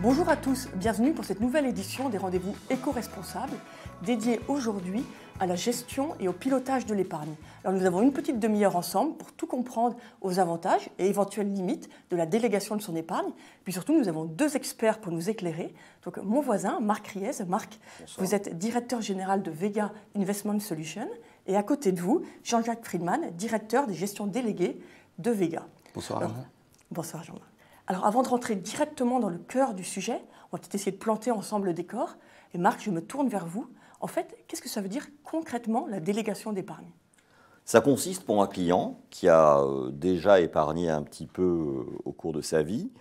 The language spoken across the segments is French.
Bonjour à tous, bienvenue pour cette nouvelle édition des rendez-vous éco-responsables dédiée aujourd'hui à la gestion et au pilotage de l'épargne. Alors nous avons une petite demi-heure ensemble pour tout comprendre aux avantages et éventuelles limites de la délégation de son épargne. Puis surtout, nous avons deux experts pour nous éclairer. Donc mon voisin, Marc Riez. Marc, bonsoir. Vous êtes directeur général de Vega Investment Solutions et à côté de vous, Jean-Jacques Friedman, directeur des gestions déléguées de Vega. Bonsoir. Alors, bonsoir Jean-Marc. Alors avant de rentrer directement dans le cœur du sujet, on va peut-être essayer de planter ensemble le décor. Et Marc, je me tourne vers vous. En fait, qu'est-ce que ça veut dire concrètement la délégation d'épargne? Ça consiste pour un client qui a déjà épargné un petit peu au cours de sa vie,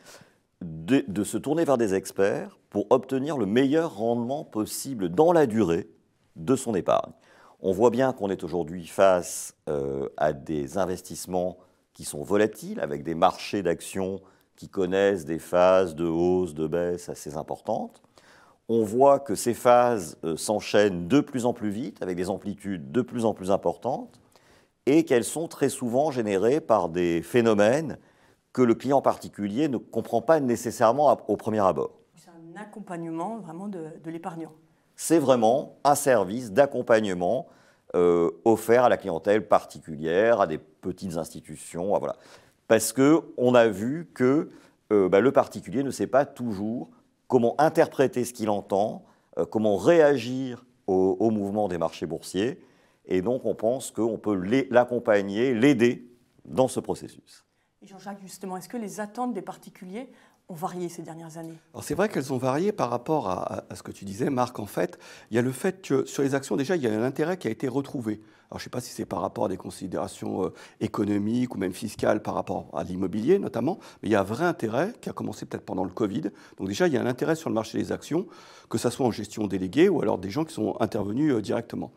de se tourner vers des experts pour obtenir le meilleur rendement possible dans la durée de son épargne. On voit bien qu'on est aujourd'hui face à des investissements qui sont volatiles, avec des marchés d'actions qui connaissent des phases de hausse, de baisse assez importantes. On voit que ces phases s'enchaînent de plus en plus vite, avec des amplitudes de plus en plus importantes, et qu'elles sont très souvent générées par des phénomènes que le client particulier ne comprend pas nécessairement au premier abord. C'est un accompagnement vraiment de l'épargnant. C'est vraiment un service d'accompagnement offert à la clientèle particulière, à des petites institutions, voilà. Parce qu'on a vu que le particulier ne sait pas toujours comment interpréter ce qu'il entend, comment réagir au mouvement des marchés boursiers. Et donc, on pense qu'on peut l'accompagner, l'aider dans ce processus. Et Jean-Jacques, justement, est-ce que les attentes des particuliers ont varié ces dernières années? Alors c'est vrai qu'elles ont varié par rapport à ce que tu disais, Marc. En fait, il y a le fait que sur les actions, déjà, il y a un intérêt qui a été retrouvé. Alors, je ne sais pas si c'est par rapport à des considérations économiques ou même fiscales par rapport à l'immobilier notamment, mais il y a un vrai intérêt qui a commencé peut-être pendant le Covid. Donc déjà, il y a un intérêt sur le marché des actions, que ce soit en gestion déléguée ou alors des gens qui sont intervenus directement.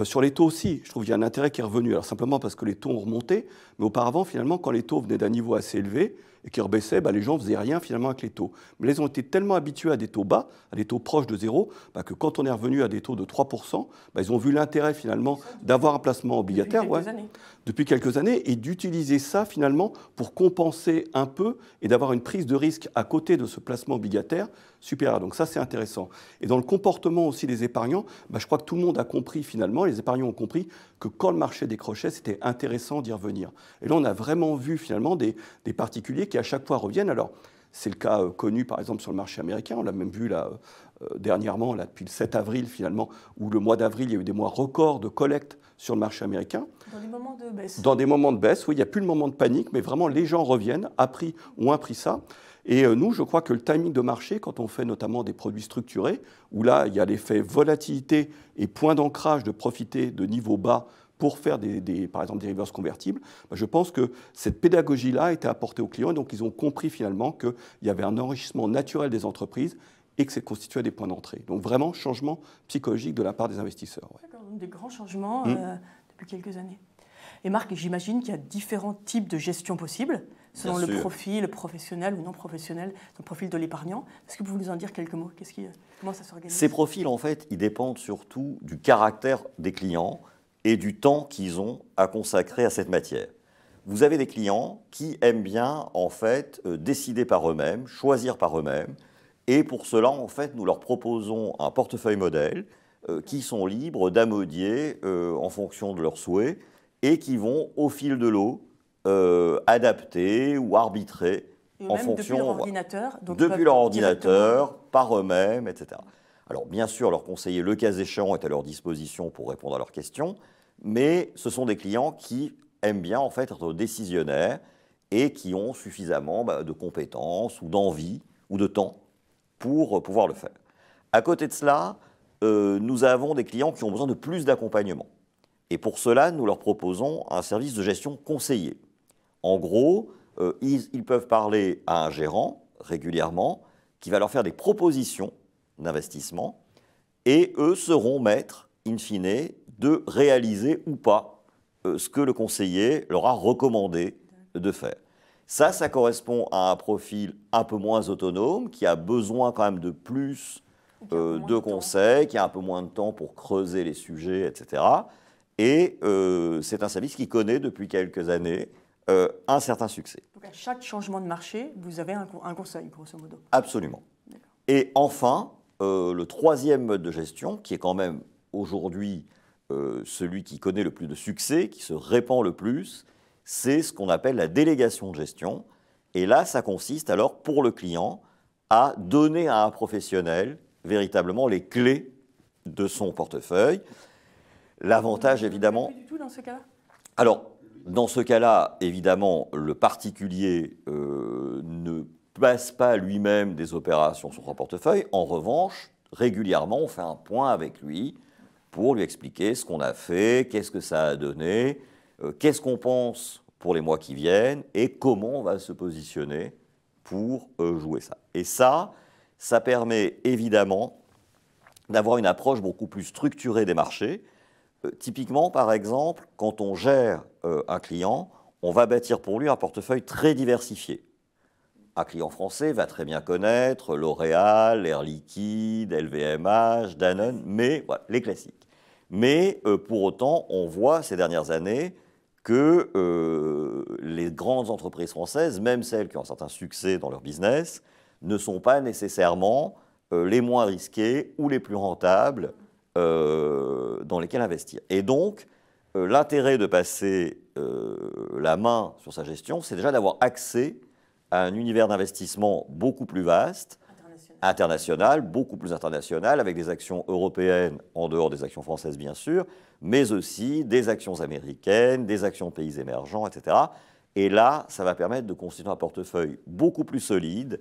Sur les taux aussi, je trouve qu'il y a un intérêt qui est revenu. Alors simplement parce que les taux ont remonté, mais auparavant, finalement, quand les taux venaient d'un niveau assez élevé et qui rebaissaient, les gens ne faisaient rien finalement avec les taux. Mais ils ont été tellement habitués à des taux bas, à des taux proches de zéro, que quand on est revenu à des taux de 3%, ils ont vu l'intérêt finalement d'avoir un placement obligataire depuis quelques années et d'utiliser ça finalement pour compenser un peu et d'avoir une prise de risque à côté de ce placement obligataire supérieur. Donc ça, c'est intéressant. Et dans le comportement aussi des épargnants, je crois que tout le monde a compris finalement, les épargnants ont compris que quand le marché décrochait, c'était intéressant d'y revenir. Et là, on a vraiment vu finalement des particuliers qui à chaque fois reviennent. Alors, c'est le cas connu par exemple sur le marché américain, on l'a même vu là dernièrement, là, depuis le 7 avril finalement, où le mois d'avril, il y a eu des mois records de collecte sur le marché américain. Dans des moments de baisse. Dans des moments de baisse, oui, il n'y a plus le moment de panique, mais vraiment les gens reviennent, ont appris ça. Et nous, je crois que le timing de marché, quand on fait notamment des produits structurés, où là, il y a l'effet volatilité et point d'ancrage de profiter de niveaux bas pour faire par exemple des reverse convertibles, je pense que cette pédagogie-là a été apportée aux clients, et donc ils ont compris finalement qu'il y avait un enrichissement naturel des entreprises et que c'est constitué des points d'entrée. Donc vraiment, changement psychologique de la part des investisseurs. Ouais. D'accord, donc des grands changements depuis quelques années. Et Marc, j'imagine qu'il y a différents types de gestion possibles, selon le profil professionnel ou non professionnel, le profil de l'épargnant. Est-ce que vous pouvez nous en dire quelques mots? Comment ça s'organise? Ces profils, en fait, ils dépendent surtout du caractère des clients et du temps qu'ils ont à consacrer à cette matière. Vous avez des clients qui aiment bien, en fait, décider par eux-mêmes, choisir par eux-mêmes. Et pour cela, en fait, nous leur proposons un portefeuille modèle qui sont libres d'amodier en fonction de leurs souhaits et qui vont, au fil de l'eau, adapter ou arbitrer en fonction... Depuis leur ordinateur. Depuis leur ordinateur, par eux-mêmes, etc. Alors, bien sûr, leur conseiller, le cas échéant, est à leur disposition pour répondre à leurs questions, mais ce sont des clients qui aiment bien, en fait, être décisionnaires et qui ont suffisamment de compétences ou d'envie ou de temps pour pouvoir le faire. À côté de cela, nous avons des clients qui ont besoin de plus d'accompagnement. Et pour cela, nous leur proposons un service de gestion conseillé. En gros, ils peuvent parler à un gérant régulièrement qui va leur faire des propositions d'investissement et eux seront maîtres, in fine, de réaliser ou pas ce que le conseiller leur a recommandé de faire. Ça correspond à un profil un peu moins autonome, qui a besoin quand même de plus de conseils, qui a un peu moins de temps pour creuser les sujets, etc. Et c'est un service qui connaît depuis quelques années un certain succès. Donc à chaque changement de marché, vous avez un conseil, grosso modo. Absolument. D'accord. Et enfin, le troisième mode de gestion, qui est quand même aujourd'hui celui qui connaît le plus de succès, qui se répand le plus, c'est ce qu'on appelle la délégation de gestion. Et là, ça consiste alors pour le client à donner à un professionnel véritablement les clés de son portefeuille. L'avantage, évidemment... Pas du tout dans ce cas-là. Alors, dans ce cas-là, évidemment, le particulier ne passe pas lui-même des opérations sur son portefeuille. En revanche, régulièrement, on fait un point avec lui pour lui expliquer ce qu'on a fait, qu'est-ce que ça a donné, qu'est-ce qu'on pense pour les mois qui viennent et comment on va se positionner pour jouer ça. Et ça permet évidemment d'avoir une approche beaucoup plus structurée des marchés. Typiquement, par exemple, quand on gère un client, on va bâtir pour lui un portefeuille très diversifié. Un client français va très bien connaître L'Oréal, Air Liquide, LVMH, Danone, mais voilà, les classiques. Mais pour autant, on voit ces dernières années que les grandes entreprises françaises, même celles qui ont un certain succès dans leur business, ne sont pas nécessairement les moins risquées ou les plus rentables dans lesquelles investir. Et donc, l'intérêt de passer la main sur sa gestion, c'est déjà d'avoir accès à un univers d'investissement beaucoup plus vaste, international, beaucoup plus international, avec des actions européennes en dehors des actions françaises, bien sûr, mais aussi des actions américaines, des actions de pays émergents, etc. Et là, ça va permettre de constituer un portefeuille beaucoup plus solide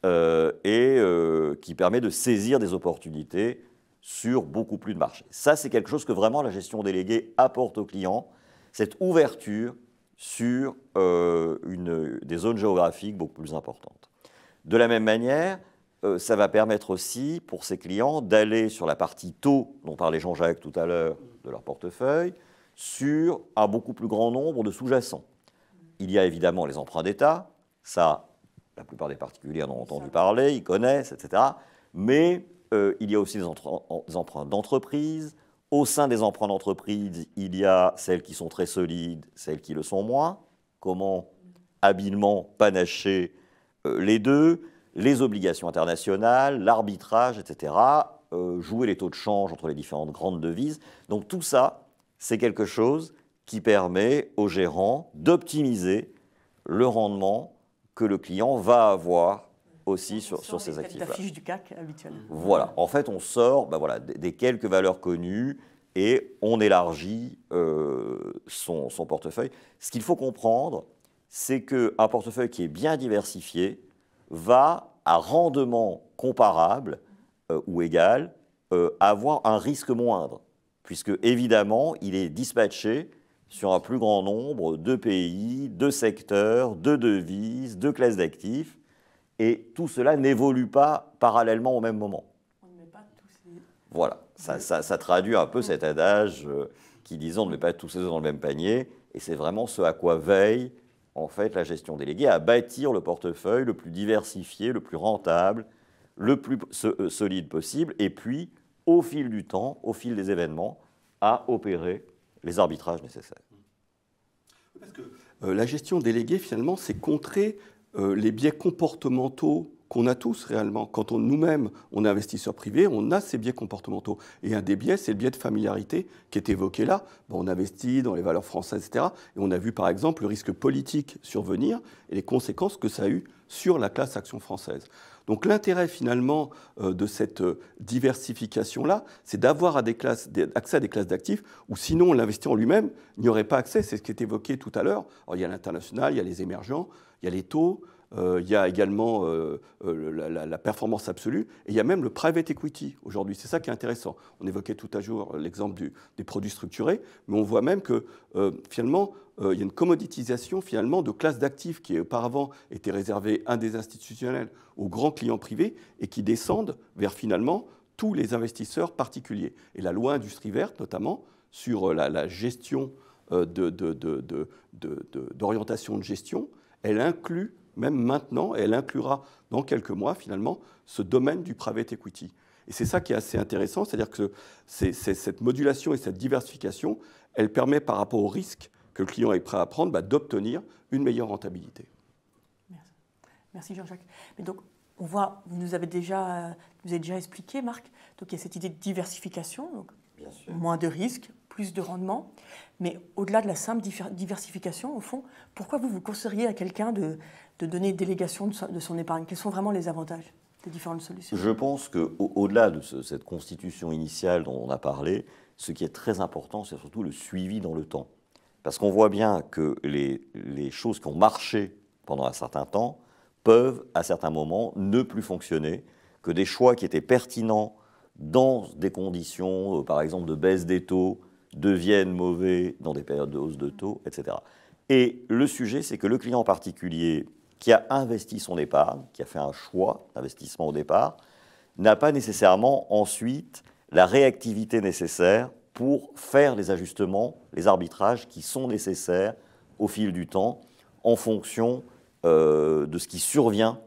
qui permet de saisir des opportunités sur beaucoup plus de marchés. Ça, c'est quelque chose que vraiment la gestion déléguée apporte aux clients, cette ouverture sur des zones géographiques beaucoup plus importantes. De la même manière, ça va permettre aussi pour ces clients d'aller sur la partie taux, dont parlait Jean-Jacques tout à l'heure, de leur portefeuille, sur un beaucoup plus grand nombre de sous-jacents. Il y a évidemment les emprunts d'État, ça, la plupart des particuliers en ont entendu parler, ils connaissent, etc. Mais il y a aussi des emprunts d'entreprise. Au sein des emprunts d'entreprise, il y a celles qui sont très solides, celles qui le sont moins. Comment habilement panacher les deux, les obligations internationales, l'arbitrage, etc., jouer les taux de change entre les différentes grandes devises. Donc tout ça, c'est quelque chose qui permet aux gérants d'optimiser le rendement que le client va avoir aussi sur ces actifs-là. La fiche du CAC habituellement. Voilà. En fait, on sort voilà, des quelques valeurs connues et on élargit son portefeuille. Ce qu'il faut comprendre, c'est qu'un portefeuille qui est bien diversifié va, à rendement comparable ou égal, avoir un risque moindre, puisque évidemment, il est dispatché sur un plus grand nombre de pays, de secteurs, de devises, de classes d'actifs, et tout cela n'évolue pas parallèlement au même moment. On ne met pas tous ces... Voilà, ça traduit un peu cet adage qui disait on ne met pas tous ses œufs dans le même panier, et c'est vraiment ce à quoi veille en fait la gestion déléguée, à bâtir le portefeuille le plus diversifié, le plus rentable, le plus solide possible, et puis au fil du temps, au fil des événements, à opérer les arbitrages nécessaires. Parce que la gestion déléguée, finalement, c'est contrer les biais comportementaux qu'on a tous réellement. Quand nous-mêmes, on est investisseur privé, on a ces biais comportementaux. Et un des biais, c'est le biais de familiarité qui est évoqué là. Bon, on investit dans les valeurs françaises, etc. Et on a vu, par exemple, le risque politique survenir et les conséquences que ça a eu sur la classe action française. Donc l'intérêt, finalement, de cette diversification-là, c'est d'avoir accès à des classes d'actifs où, sinon, l'investisseur lui-même n'y aurait pas accès. C'est ce qui est évoqué tout à l'heure. Alors, il y a l'international, il y a les émergents, il y a les taux, il y a également la performance absolue, et il y a même le private equity aujourd'hui. C'est ça qui est intéressant. On évoquait tout à jour l'exemple des produits structurés, mais on voit même que finalement, il y a une commoditisation finalement de classes d'actifs qui auparavant étaient réservées à des institutionnels aux grands clients privés et qui descendent vers finalement tous les investisseurs particuliers. Et la loi industrie verte, notamment, sur la gestion d'orientation de gestion, elle inclut, même maintenant, elle inclura dans quelques mois, finalement, ce domaine du private equity. Et c'est ça qui est assez intéressant, c'est-à-dire que cette modulation et cette diversification, elle permet, par rapport au risque que le client est prêt à prendre, d'obtenir une meilleure rentabilité. Merci Jean-Jacques. Mais donc, on voit, vous nous avez déjà expliqué, Marc, donc il y a cette idée de diversification, donc Bien sûr. moins de risques, plus de rendement. Mais au-delà de la simple diversification, au fond, pourquoi vous conseilleriez à quelqu'un de donner délégation de son épargne? Quels sont vraiment les avantages des différentes solutions? Je pense qu'au-delà de cette constitution initiale dont on a parlé, ce qui est très important, c'est surtout le suivi dans le temps. Parce qu'on voit bien que les choses qui ont marché pendant un certain temps peuvent, à certains moments, ne plus fonctionner, que des choix qui étaient pertinents dans des conditions, par exemple, de baisse des taux, deviennent mauvais dans des périodes de hausse de taux, etc. Et le sujet, c'est que le client particulier qui a investi son épargne, qui a fait un choix d'investissement au départ, n'a pas nécessairement ensuite la réactivité nécessaire pour faire les ajustements, les arbitrages qui sont nécessaires au fil du temps en fonction de ce qui survient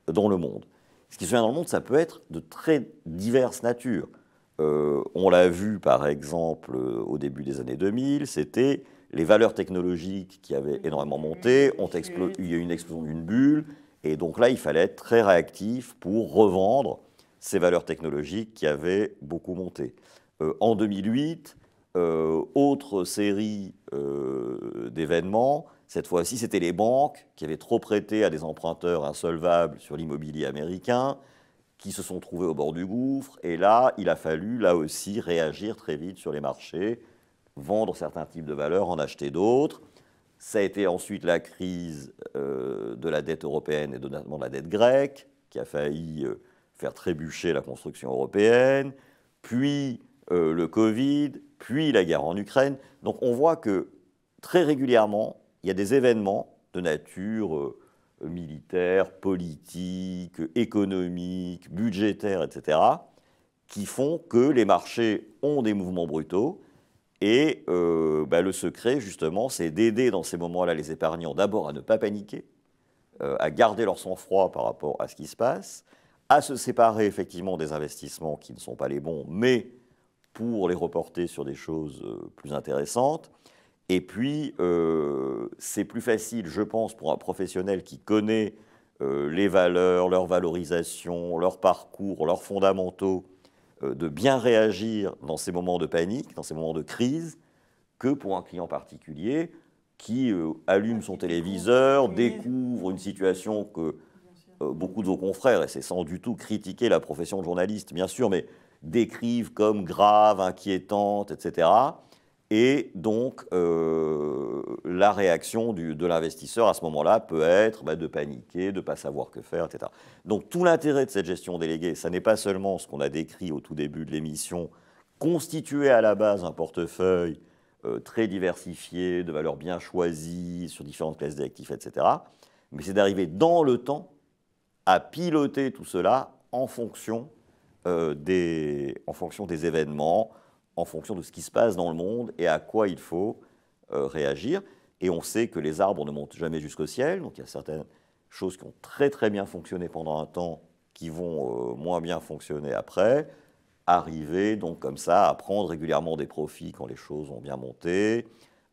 dans le monde. Ce qui survient dans le monde, ça peut être de très diverses natures. On l'a vu par exemple au début des années 2000, c'était les valeurs technologiques qui avaient énormément monté, il y a eu une explosion d'une bulle, et donc là il fallait être très réactif pour revendre ces valeurs technologiques qui avaient beaucoup monté. En 2008, autre série d'événements, cette fois-ci c'était les banques qui avaient trop prêté à des emprunteurs insolvables sur l'immobilier américain, qui se sont trouvés au bord du gouffre, et là, il a fallu, là aussi, réagir très vite sur les marchés, vendre certains types de valeurs, en acheter d'autres. Ça a été ensuite la crise de la dette européenne, et notamment de la dette grecque, qui a failli faire trébucher la construction européenne, puis le Covid, puis la guerre en Ukraine. Donc on voit que, très régulièrement, il y a des événements de nature militaire, politique, économique, budgétaire, etc., qui font que les marchés ont des mouvements brutaux. Et le secret, justement, c'est d'aider dans ces moments-là les épargnants d'abord à ne pas paniquer, à garder leur sang-froid par rapport à ce qui se passe, à se séparer effectivement des investissements qui ne sont pas les bons, mais pour les reporter sur des choses plus intéressantes. Et puis, c'est plus facile, je pense, pour un professionnel qui connaît les valeurs, leur valorisation, leur parcours, leurs fondamentaux, de bien réagir dans ces moments de panique, dans ces moments de crise, que pour un client particulier qui allume son téléviseur, découvre une situation que beaucoup de vos confrères, et c'est sans du tout critiquer la profession de journaliste, bien sûr, mais décrivent comme grave, inquiétante, etc., et donc, la réaction de l'investisseur à ce moment-là peut être de paniquer, de ne pas savoir que faire, etc. Donc, tout l'intérêt de cette gestion déléguée, ça n'est pas seulement ce qu'on a décrit au tout début de l'émission, constituer à la base un portefeuille très diversifié, de valeurs bien choisies, sur différentes classes d'actifs, etc. Mais c'est d'arriver dans le temps à piloter tout cela en fonction des événements, en fonction de ce qui se passe dans le monde et à quoi il faut réagir. Et on sait que les arbres ne montent jamais jusqu'au ciel, donc il y a certaines choses qui ont très très bien fonctionné pendant un temps, qui vont moins bien fonctionner après. Arriver donc comme ça à prendre régulièrement des profits quand les choses ont bien monté,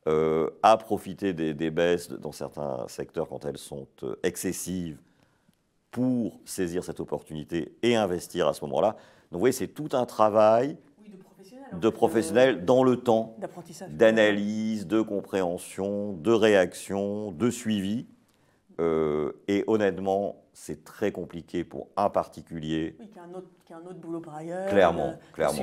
à profiter des baisses dans certains secteurs quand elles sont excessives pour saisir cette opportunité et investir à ce moment-là. Donc vous voyez, c'est tout un travail de professionnels dans le temps, d'analyse, de compréhension, de réaction, de suivi. Et honnêtement, c'est très compliqué pour un particulier. Oui, qui a un autre boulot par ailleurs. Clairement.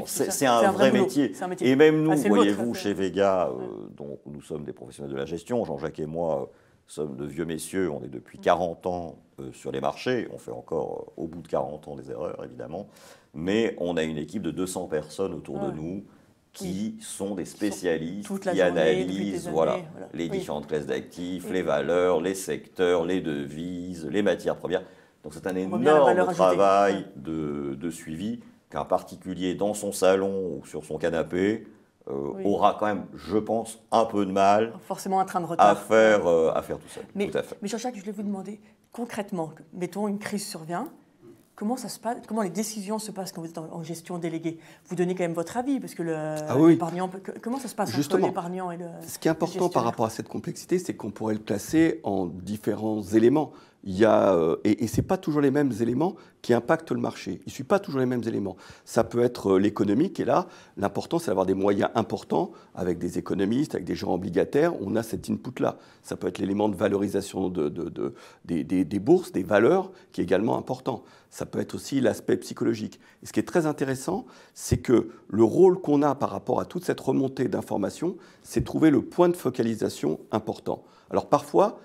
C'est un vrai métier. Et même nous, voyez-vous, chez Vega, dont nous sommes des professionnels de la gestion, Jean-Jacques et moi sommes de vieux messieurs, on est depuis 40 ans sur les marchés, on fait encore au bout de 40 ans des erreurs, évidemment, mais on a une équipe de 200 personnes autour de nous qui sont des spécialistes, qui analysent les différentes classes d'actifs, les valeurs, les secteurs, les devises, les matières premières. Donc c'est un énorme travail de suivi qu'un particulier dans son salon ou sur son canapé aura quand même, je pense, un peu de mal forcément un train de retard à faire tout seul. Mais, tout à fait. Mais Jean-Jacques, je voulais vous demander, concrètement, mettons une crise survient, comment ça se passe, comment les décisions se passent quand vous êtes en gestion déléguée? Vous donnez quand même votre avis, parce que l'épargnant, comment ça se passe entre l'épargnant et le... Ce qui est important par rapport à cette complexité, c'est qu'on pourrait le placer en différents éléments. et ce n'est pas toujours les mêmes éléments qui impactent le marché. Il ne suit pas toujours les mêmes éléments. Ça peut être l'économique, et là, l'important, c'est d'avoir des moyens importants avec des économistes, avec des gens obligataires. On a cet input-là. Ça peut être l'élément de valorisation des bourses, des valeurs, qui est également important. Ça peut être aussi l'aspect psychologique. Et ce qui est très intéressant, c'est que le rôle qu'on a par rapport à toute cette remontée d'informations, c'est de trouver le point de focalisation important. Alors parfois,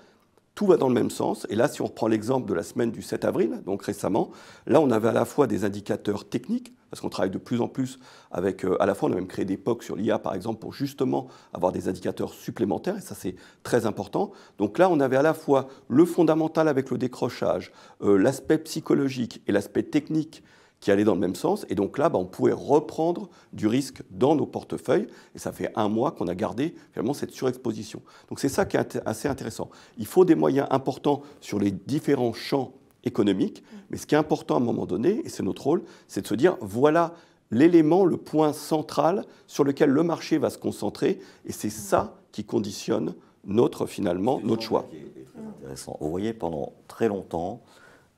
tout va dans le même sens. Et là, si on reprend l'exemple de la semaine du 7 avril, donc récemment, là, on avait à la fois des indicateurs techniques, parce qu'on travaille de plus en plus avec, à la fois, on a même créé des POC sur l'IA, par exemple, pour justement avoir des indicateurs supplémentaires, et ça, c'est très important. Donc là, on avait à la fois le fondamental avec le décrochage, l'aspect psychologique et l'aspect technique qui allaient dans le même sens. Et donc là, on pouvait reprendre du risque dans nos portefeuilles. Et ça fait 1 mois qu'on a gardé finalement cette surexposition. Donc c'est ça qui est assez intéressant. Il faut des moyens importants sur les différents champs économiques. Mais ce qui est important à un moment donné, et c'est notre rôle, c'est de se dire, voilà l'élément, le point central sur lequel le marché va se concentrer. Et c'est ça qui conditionne notre choix. C'est très intéressant. Vous voyez, pendant très longtemps,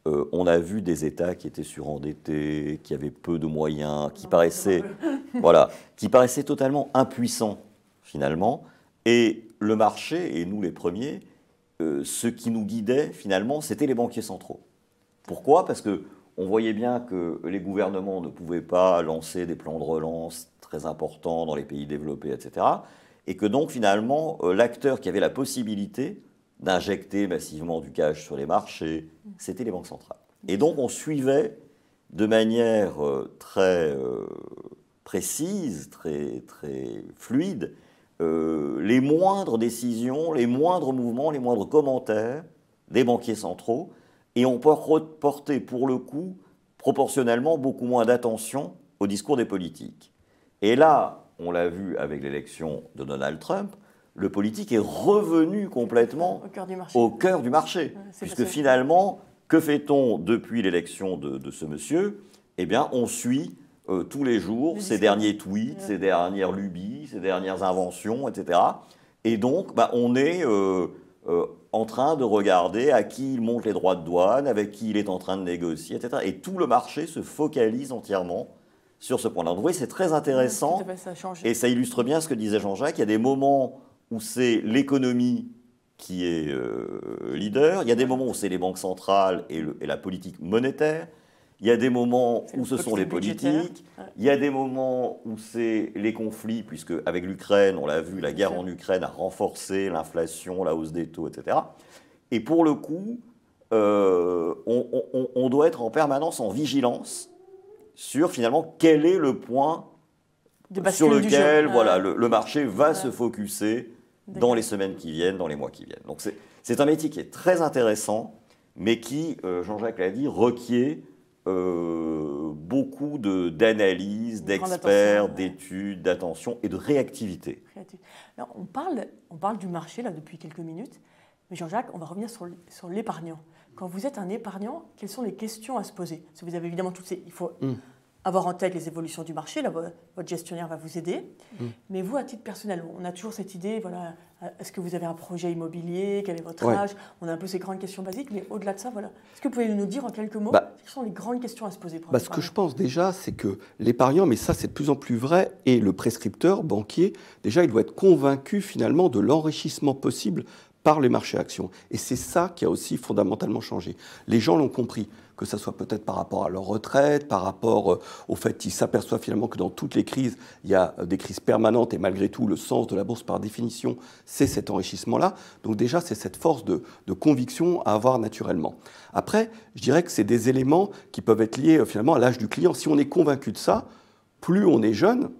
on a vu des États qui étaient surendettés, qui avaient peu de moyens, qui paraissaient totalement impuissants, finalement. Et le marché, et nous les premiers, ce qui nous guidait, finalement, c'était les banquiers centraux. Pourquoi ? Parce qu'on voyait bien que les gouvernements ne pouvaient pas lancer des plans de relance très importants dans les pays développés, etc. Et que donc, finalement, l'acteur qui avait la possibilité d'injecter massivement du cash sur les marchés, c'était les banques centrales. Et donc on suivait de manière très précise, très fluide, les moindres décisions, les moindres mouvements, les moindres commentaires des banquiers centraux, et on peut reporter pour le coup proportionnellement beaucoup moins d'attention au discours des politiques. Et là, on l'a vu avec l'élection de Donald Trump, le politique est revenu complètement au cœur du marché. Puisque finalement, que fait-on depuis l'élection de ce monsieur ? Eh bien, on suit tous les jours ses derniers tweets, ses dernières lubies, ses dernières inventions, etc. Et donc, on est en train de regarder à qui il monte les droits de douane, avec qui il est en train de négocier, etc. Et tout le marché se focalise entièrement sur ce point-là. Donc, vous voyez, c'est très intéressant. Et ça illustre bien ce que disait Jean-Jacques. Il y a des moments où c'est l'économie qui est leader, il y a des moments où c'est les banques centrales et la politique monétaire, il y a des moments où ce sont les politiques, il y a des moments où c'est les conflits, puisque avec l'Ukraine, on l'a vu, la guerre en Ukraine a renforcé l'inflation, la hausse des taux, etc. Et pour le coup, on doit être en permanence en vigilance sur finalement quel est le point sur lequel le marché va se focusser dans les semaines qui viennent, dans les mois qui viennent. Donc c'est un métier qui est très intéressant, mais qui, Jean-Jacques l'a dit, requiert beaucoup d'analyse, d'experts, d'études, d'attention et de réactivité. Alors, on parle du marché là, depuis quelques minutes, mais Jean-Jacques, on va revenir sur l'épargnant. Quand vous êtes un épargnant, quelles sont les questions à se poser ? Parce que vous avez évidemment toutes ces... Il faut avoir en tête les évolutions du marché, là, votre gestionnaire va vous aider. Mais vous, à titre personnel, on a toujours cette idée, voilà, est-ce que vous avez un projet immobilier, quel est votre âge ? On a un peu ces grandes questions basiques, mais au-delà de ça, voilà. Est-ce que vous pouvez nous dire en quelques mots quelles sont les grandes questions à se poser pour Ce que je pense déjà, c'est que l'épargnant, mais ça c'est de plus en plus vrai, et le prescripteur banquier, déjà il doit être convaincu finalement de l'enrichissement possible par les marchés actions. Et c'est ça qui a aussi fondamentalement changé. Les gens l'ont compris, que ça soit peut-être par rapport à leur retraite, par rapport au fait qu'ils s'aperçoivent finalement que dans toutes les crises, il y a des crises permanentes et malgré tout, le sens de la bourse par définition, c'est cet enrichissement-là. Donc déjà, c'est cette force de conviction à avoir naturellement. Après, je dirais que c'est des éléments qui peuvent être liés finalement à l'âge du client. Si on est convaincu de ça, plus on est jeune,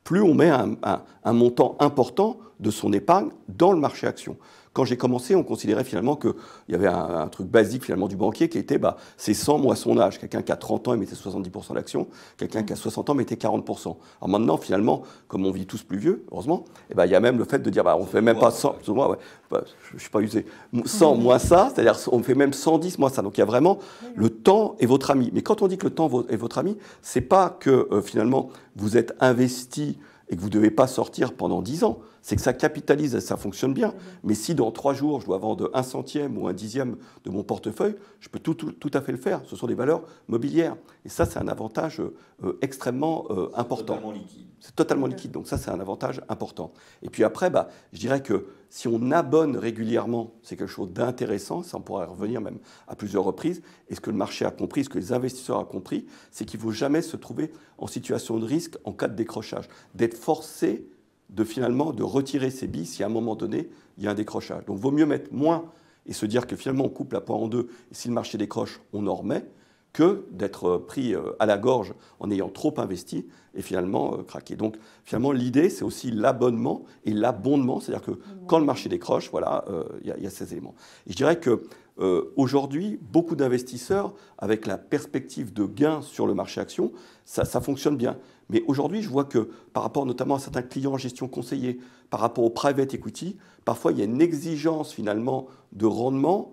plus on met un montant important de son épargne dans le marché action. Quand j'ai commencé, on considérait finalement qu'il y avait un truc basique finalement du banquier qui était c'est 100 moins son âge. Quelqu'un qui a 30 ans, il mettait 70% d'actions. Quelqu'un qui a 60 ans mettait 40%. Alors maintenant, finalement, comme on vit tous plus vieux, heureusement, il y a même le fait de dire on ne fait même pas 100, je ne suis pas usé, 100 moins ça, c'est-à-dire on fait même 110 moins ça. Donc il y a vraiment le temps est votre ami. Mais quand on dit que le temps est votre ami, ce n'est pas que finalement vous êtes investi et que vous ne devez pas sortir pendant 10 ans. c'est que ça capitalise et ça fonctionne bien. Mais si dans 3 jours, je dois vendre 1 centième ou 1 dixième de mon portefeuille, je peux tout à fait le faire. Ce sont des valeurs mobilières. Et ça, c'est un avantage extrêmement important. Totalement liquide. C'est totalement liquide. Donc ça, c'est un avantage important. Et puis après, je dirais que si on abonne régulièrement, c'est quelque chose d'intéressant. Ça, on pourra revenir même à plusieurs reprises. Et ce que le marché a compris, ce que les investisseurs ont compris, c'est qu'il ne faut jamais se trouver en situation de risque en cas de décrochage. D'être forcé de retirer ses billes si à un moment donné, il y a un décrochage. Donc, il vaut mieux mettre moins et se dire que finalement, on coupe la poire en deux, et si le marché décroche, on en remet, que d'être pris à la gorge en ayant trop investi et finalement craquer. Donc, finalement, l'idée, c'est aussi l'abonnement et l'abondement, c'est-à-dire que quand le marché décroche, voilà, il y a ces éléments. Et je dirais que aujourd'hui, beaucoup d'investisseurs, avec la perspective de gains sur le marché action, ça fonctionne bien. Mais aujourd'hui, je vois que par rapport notamment à certains clients en gestion conseillée, par rapport au private equity, parfois il y a une exigence finalement de rendement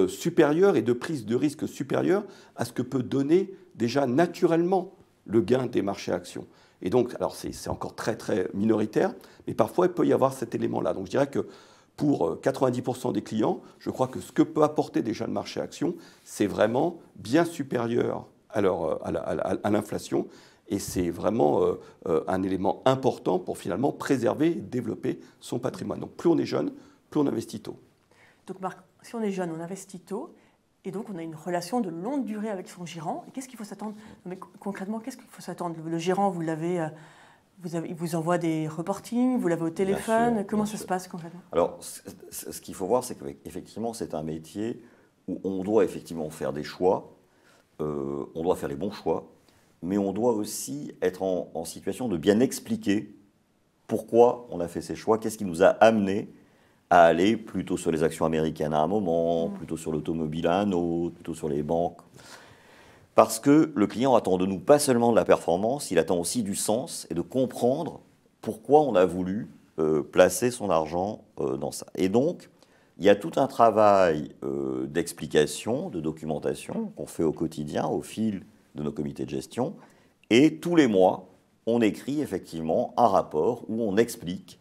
supérieure et de prise de risque supérieure à ce que peut donner déjà naturellement le gain des marchés actions. Et donc, alors c'est encore très très minoritaire, mais parfois il peut y avoir cet élément-là. Donc je dirais que pour 90% des clients, je crois que ce que peut apporter déjà le marché action, c'est vraiment bien supérieur à l'inflation. Et c'est vraiment un élément important pour finalement préserver et développer son patrimoine. Donc plus on est jeune, plus on investit tôt. Donc Marc, si on est jeune, on investit tôt. Et donc on a une relation de longue durée avec son gérant. Et qu'est-ce qu'il faut s'attendre? Mais concrètement, qu'est-ce qu'il faut s'attendre? Le gérant, il vous envoie des reportings, vous l'avez au téléphone. Bien sûr, comment ça se passe concrètement? Alors, ce qu'il faut voir, c'est qu'effectivement, c'est un métier où on doit effectivement faire des choix, on doit faire les bons choix, mais on doit aussi être en situation de bien expliquer pourquoi on a fait ces choix, qu'est-ce qui nous a amené à aller plutôt sur les actions américaines à un moment, plutôt sur l'automobile à un autre, plutôt sur les banques. Parce que le client attend de nous pas seulement de la performance, il attend aussi du sens et de comprendre pourquoi on a voulu placer son argent dans ça. Et donc, il y a tout un travail d'explication, de documentation qu'on fait au quotidien, au fil de nos comités de gestion. Et tous les mois, on écrit effectivement un rapport où on explique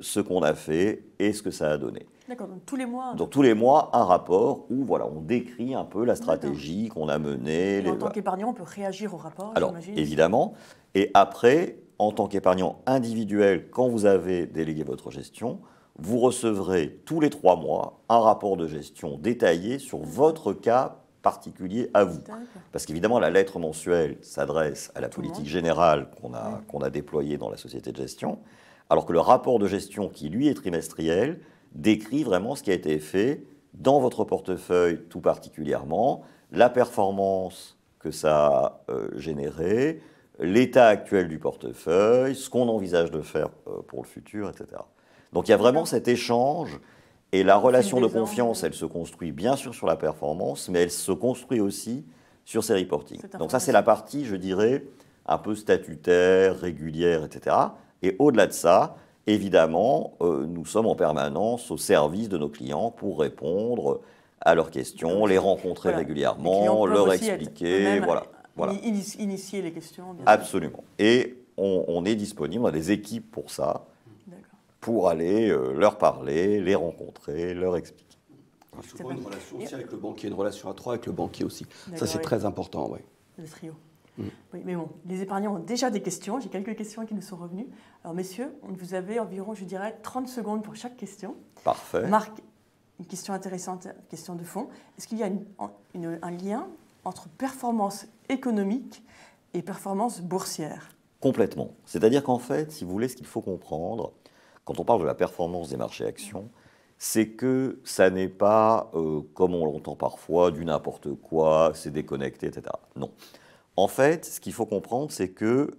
ce qu'on a fait et ce que ça a donné. D'accord, donc tous les mois. Donc tous les mois, un rapport où voilà, on décrit un peu la stratégie qu'on a menée. En tant qu'épargnant, on peut réagir au rapport, alors, j'imagine. évidemment. Et après, en tant qu'épargnant individuel, quand vous avez délégué votre gestion, vous recevrez tous les 3 mois un rapport de gestion détaillé sur votre cas particulier à vous. Parce qu'évidemment, la lettre mensuelle s'adresse à la politique générale qu'on a déployée dans la société de gestion, alors que le rapport de gestion, qui lui est trimestriel, décrit vraiment ce qui a été fait dans votre portefeuille tout particulièrement, la performance que ça a généré, l'état actuel du portefeuille, ce qu'on envisage de faire pour le futur, etc. Donc il y a vraiment cet échange. Et la relation de confiance, elle se construit bien sûr sur la performance, mais elle se construit aussi sur ces reportings. Donc ça, c'est la partie, je dirais, un peu statutaire, régulière, etc. Et au-delà de ça, évidemment, nous sommes en permanence au service de nos clients pour répondre à leurs questions, les rencontrer régulièrement, leur expliquer, initier les questions. Bien Absolument. Sûr. Et on est disponible, on a des équipes pour ça. Pour aller leur parler, les rencontrer, leur expliquer. Souvent une relation aussi avec le banquier, une relation à 3 avec le banquier aussi. Ça, c'est très important, oui. Le trio. Oui, mais bon, les épargnants ont déjà des questions. J'ai quelques questions qui nous sont revenues. Alors, messieurs, vous avez environ, je dirais, 30 secondes pour chaque question. Parfait. Marc, une question intéressante, question de fond. Est-ce qu'il y a un lien entre performance économique et performance boursière? Complètement. C'est-à-dire qu'en fait, si vous voulez, ce qu'il faut comprendre, quand on parle de la performance des marchés actions, c'est que ça n'est pas, comme on l'entend parfois, du n'importe quoi, c'est déconnecté, etc. Non. En fait, ce qu'il faut comprendre, c'est que,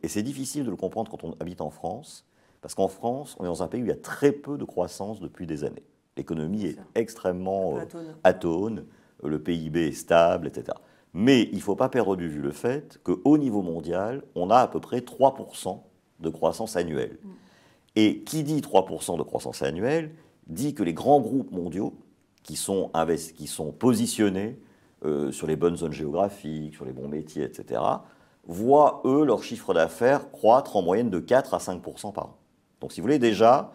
et c'est difficile de le comprendre quand on habite en France, parce qu'en France, on est dans un pays où il y a très peu de croissance depuis des années. L'économie est extrêmement atone, le PIB est stable, etc. Mais il ne faut pas perdre de vue le fait qu'au niveau mondial, on a à peu près 3% de croissance annuelle. Et qui dit 3% de croissance annuelle dit que les grands groupes mondiaux qui sont positionnés sur les bonnes zones géographiques, sur les bons métiers, etc., voient, eux, leur chiffre d'affaires croître en moyenne de 4 à 5% par an. Donc si vous voulez, déjà,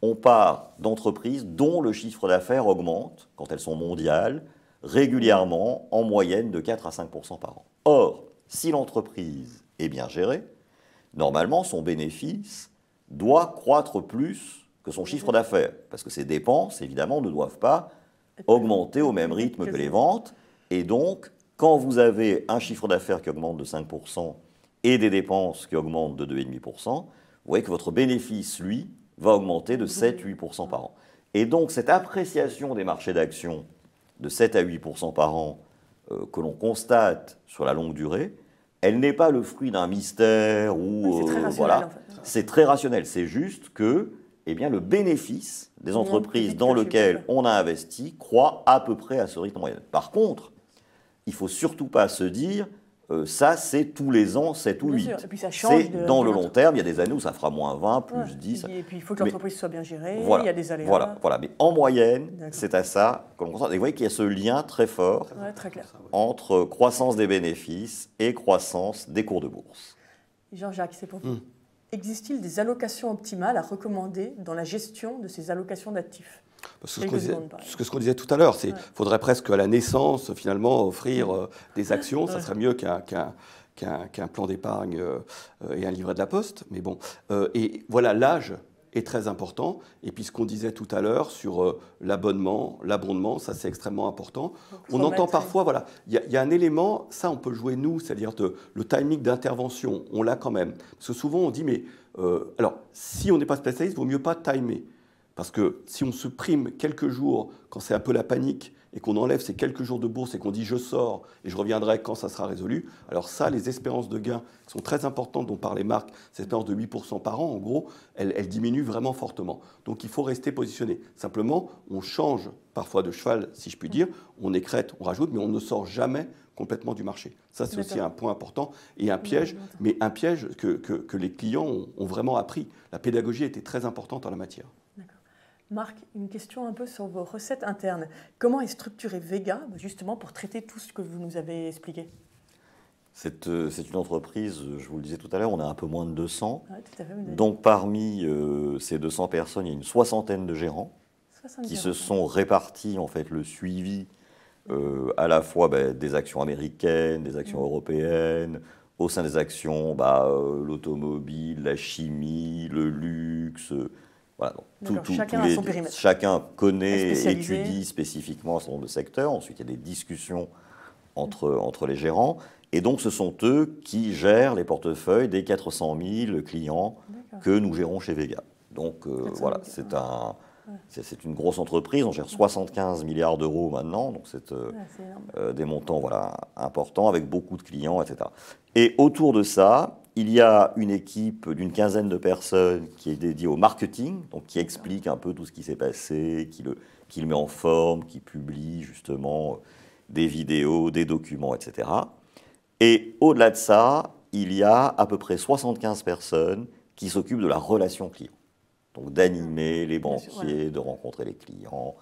on part d'entreprises dont le chiffre d'affaires augmente, quand elles sont mondiales, régulièrement, en moyenne de 4 à 5% par an. Or, si l'entreprise est bien gérée, normalement, son bénéfice doit croître plus que son chiffre d'affaires, parce que ses dépenses, évidemment, ne doivent pas augmenter au même rythme que les ventes. Et donc, quand vous avez un chiffre d'affaires qui augmente de 5% et des dépenses qui augmentent de 2,5%, vous voyez que votre bénéfice, lui, va augmenter de 7-8% par an. Et donc, cette appréciation des marchés d'actions de 7 à 8% par an que l'on constate sur la longue durée, elle n'est pas le fruit d'un mystère ou c'est très rationnel, voilà, en fait. c'est très rationnel. C'est juste que, eh bien, le bénéfice des entreprises dans lesquelles on a investi croît à peu près à ce rythme moyen. Par contre, il ne faut surtout pas se dire ça, c'est tous les ans 7 ou 8. Et puis ça change dans le long terme, il y a des années où ça fera moins 20, plus 10. Et puis il faut que l'entreprise soit bien gérée, voilà, il y a des aléas. Voilà. Mais en moyenne, c'est à ça que l'on constate. Et vous voyez qu'il y a ce lien très fort très clair. entre croissance des bénéfices et croissance des cours de bourse. Jean-Jacques, c'est pour vous. Existe-t-il des allocations optimales à recommander dans la gestion de ces allocations d'actifs ? Ce que qu'on disait tout à l'heure, il faudrait presque à la naissance, finalement, offrir des actions. Ça serait mieux qu'un plan d'épargne et un livret de la poste. Mais bon, et voilà, l'âge est très important. Et puis ce qu'on disait tout à l'heure sur l'abonnement, ça c'est extrêmement important. On entend parfois, voilà, il y a un élément, ça on peut le jouer nous, c'est-à-dire le timing d'intervention, on l'a quand même. Parce que souvent on dit, mais alors si on n'est pas spécialiste, il vaut mieux pas timer. Parce que si on se prime quelques jours, quand c'est un peu la panique, et qu'on enlève ces quelques jours de bourse et qu'on dit « je sors et je reviendrai quand ça sera résolu », alors ça, les espérances de gain qui sont très importantes dont parlent les marques, ces espérances de 8% par an, en gros, elles diminuent vraiment fortement. Donc il faut rester positionné. Simplement, on change parfois de cheval, si je puis dire, on écrète, on rajoute, mais on ne sort jamais complètement du marché. Ça, c'est aussi un point important et un piège, mais un piège que les clients ont vraiment appris. La pédagogie était très importante en la matière. Marc, une question un peu sur vos recettes internes. Comment est structuré Vega, justement, pour traiter tout ce que vous nous avez expliqué ? C'est une entreprise, je vous le disais tout à l'heure, on a un peu moins de 200. Ouais, tout à fait, donc parmi ces 200 personnes, il y a une soixantaine de gérants qui se sont répartis en fait, le suivi à la fois des actions américaines, des actions européennes, au sein des actions, l'automobile, la chimie, le luxe... Voilà, donc chacun a son périmètre. Chacun connaît, étudie spécifiquement un certain nombre de secteurs. Ensuite, il y a des discussions entre les gérants. Et donc, ce sont eux qui gèrent les portefeuilles des 400 000 clients que nous gérons chez Vega. Donc, voilà, c'est une grosse entreprise. On gère 75 milliards d'euros maintenant. Donc, c'est des montants importants avec beaucoup de clients, etc. Et autour de ça, il y a une équipe d'une quinzaine de personnes qui est dédiée au marketing, donc qui explique un peu tout ce qui s'est passé, qui le met en forme, qui publie justement des vidéos, des documents, etc. Et au-delà de ça, il y a à peu près 75 personnes qui s'occupent de la relation client. Donc d'animer les banquiers, de rencontrer les clients,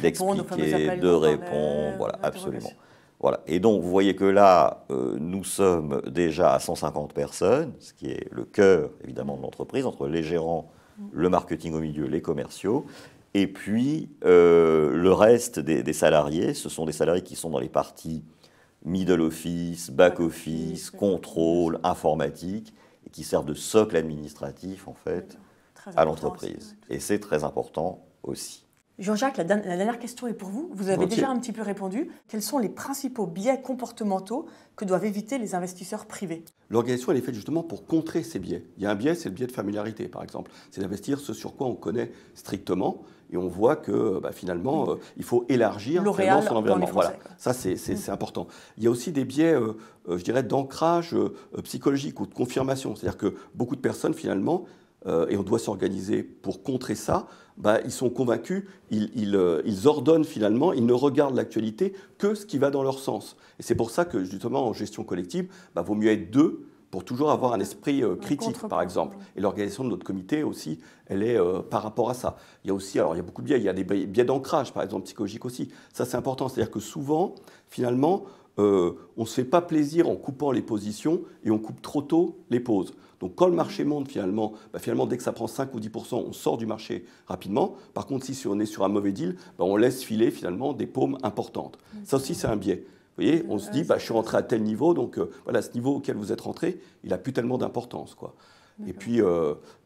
d'expliquer, de répondre, voilà, absolument. Voilà. Et donc, vous voyez que là, nous sommes déjà à 150 personnes, ce qui est le cœur, évidemment, de l'entreprise, entre les gérants, le marketing au milieu, les commerciaux. Et puis, le reste des salariés, ce sont des salariés qui sont dans les parties middle office, back office, contrôle, informatique, et qui servent de socle administratif, en fait, à l'entreprise. Et c'est très important aussi. Jean-Jacques, la dernière question est pour vous. Vous avez déjà un petit peu répondu. Quels sont les principaux biais comportementaux que doivent éviter les investisseurs privés ? L'organisation, elle est faite justement pour contrer ces biais. Il y a un biais, c'est le biais de familiarité, par exemple. C'est d'investir ce sur quoi on connaît strictement. Et on voit que finalement, il faut élargir son environnement. Voilà. Ça, c'est important. Il y a aussi des biais, je dirais, d'ancrage psychologique ou de confirmation. C'est-à-dire que beaucoup de personnes, finalement, et on doit s'organiser pour contrer ça, ils sont convaincus, ils ordonnent finalement, ils ne regardent l'actualité que ce qui va dans leur sens. Et c'est pour ça que justement en gestion collective, vaut mieux être deux pour toujours avoir un esprit critique, par exemple. Et l'organisation de notre comité aussi, elle est par rapport à ça. Il y a aussi, alors il y a beaucoup de biais, il y a des biais d'ancrage, par exemple psychologique aussi. Ça c'est important, c'est-à-dire que souvent, finalement, on ne se fait pas plaisir en coupant les positions et on coupe trop tôt les pauses. Donc quand le marché monte finalement, dès que ça prend 5 ou 10%, on sort du marché rapidement. Par contre, si on est sur un mauvais deal, on laisse filer finalement des paumes importantes. Ça aussi, c'est un biais. Vous voyez, on se dit, je suis rentré à tel niveau, donc voilà, ce niveau auquel vous êtes rentré, il n'a plus tellement d'importance, quoi. Et puis,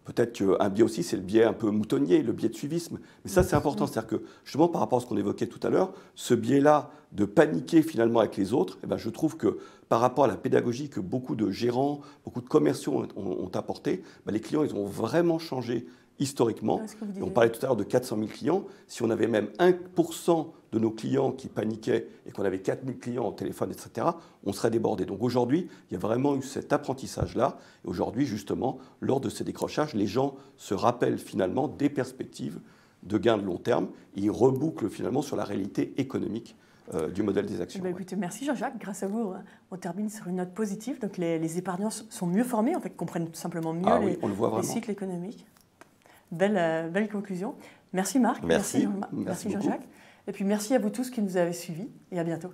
peut-être qu'un biais aussi, c'est le biais un peu moutonnier, le biais de suivisme. Mais ça, c'est important. C'est-à-dire que, justement, par rapport à ce qu'on évoquait tout à l'heure, ce biais-là de paniquer finalement avec les autres, je trouve que par rapport à la pédagogie que beaucoup de gérants, beaucoup de commerciaux ont apporté, les clients, ils ont vraiment changé historiquement. Et on parlait tout à l'heure de 400 000 clients. Si on avait même 1% de nos clients qui paniquaient et qu'on avait 4 000 clients au téléphone, etc., on serait débordé. Donc aujourd'hui, il y a vraiment eu cet apprentissage-là. Et aujourd'hui, justement, lors de ces décrochages, les gens se rappellent finalement des perspectives de gains de long terme et ils rebouclent finalement sur la réalité économique du modèle des actions. Écoutez, merci Jean-Jacques. Grâce à vous, on termine sur une note positive. Donc les épargnants sont mieux formés, en fait, comprennent tout simplement mieux les cycles économiques. Belle conclusion. Merci Marc, merci Jean-Jacques. Et puis merci à vous tous qui nous avez suivis et à bientôt.